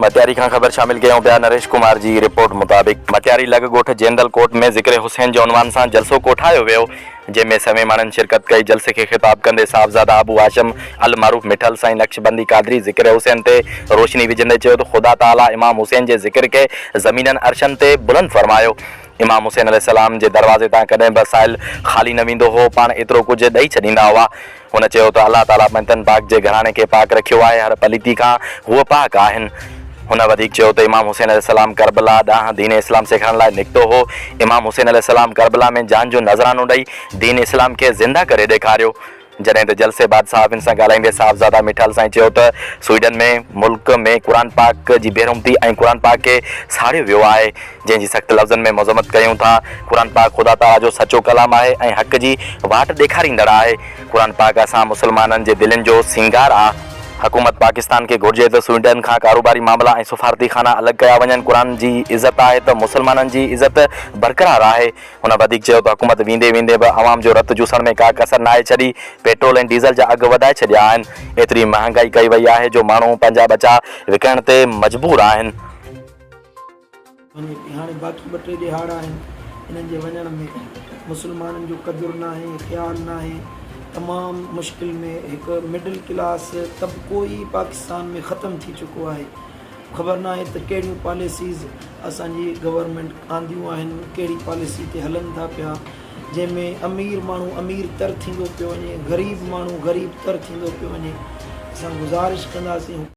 मतियारी खां ख़बर शामिल कयूं पिया। नरेश कुमार जी रिपोर्ट मुताबिक़ मतियारी लॻ ॻोठ जेंदल कोट में ज़िक्र हुसैन जो उनवान सां जलसो कोठायो वियो, जंहिंमें सवे माण्हुनि शिरकत कई। जलसे खे ख़िताब कंदे साहबज़ादा अबू हाशिम अल मारूफ मिठल साईं नक्शबंदी कादरी ज़िक्र हुसैन ते रोशनी विझंदे चयो त ख़ुदा ताला इमाम हुसैन जे ज़िक्र खे ज़मीननि अर्शनि ते बुलंद फरमायो। इमाम हुसैन अलैहिस्सलाम जे दरवाज़े तां कॾहिं बि साइल ख़ाली न वेंदो हो, पाण एतिरो कुझु ॾेई छॾींदा हुआ। हुन चयो त अल्लाह ताला पंजनि पाक जे घराणे खे पाक रखियो आहे, हर पलीती खां हूअ पाक आहिनि। हुन वधीक चयो त इमाम हुसैन अलैहिस्सलाम करबला ॾांहुं दीन इस्लाम सिखण लाइ निकितो हो। इमाम हुसैन अलैहिस्सलाम करबला में जान जो नज़रानो ॾेई दीन इस्लाम खे ज़िंदा करे ॾेखारियो। जॾहिं त जलसे बाद सहाफ़ियुनि सां ॻाल्हाईंदे साहबज़ादा मिठाल साईं चयो त स्वीडन में मुल्क में क़ुरान पाक जी बेरहमती ऐं क़ुरान पाक खे साड़ियो वियो आहे, जंहिंजी सख़्त लफ़्ज़नि में मज़म्मत कयूं था। क़ुरान पाक ख़ुदा ताला जो सचो कलाम आहे ऐं हक़ जी वाट ॾेखारींदड़ आहे। क़ुरान पाक असां मुस्लमाननि जे दिलनि जो सिंगार आहे। हुकूमत पाकिस्तान के घुर्जे त स्वीडन खां कारोबारी मामला ऐं सफ़ारती खाना अलॻि कया वञनि। क़ुरान जी इज़त आहे त मुस्लमाननि जी इज़त बरक़रार आहे। हुन वधीक चयो त हुकूमत वेंदे वेंदे बि आवाम जो रत चूसण में का कसर नाहे छॾी। पेट्रोल ऐं डीज़ल जा अघ वधाए छॾिया आहिनि। एतिरी महांगाई कई वई आहे जो माण्हू पंहिंजा बचा विकिणण ते मजबूर आहिनि। हाणे बाक़ी 2-3 ॾिहाड़ आहिनि, इन्हनि जे वञण में मुस्लमाननि जो क़दुरु न आहे, ख़्यालु न आहे। तमामु मुश्किल में हिकु मिडिल क्लास तबिको ई पाकिस्तान में ख़तमु थी चुको आहे। ख़बर न आहे त कहिड़ियूं पॉलिसीज़ असांजी गवर्नमेंट आंदियूं आहिनि, कहिड़ी पॉलिसी ते हलनि था पिया, जंहिंमें अमीर माण्हू अमीर तर थींदो पियो वञे, ग़रीब माण्हू ग़रीब तर थींदो पियो वञे। असां गुज़ारिश कंदासीं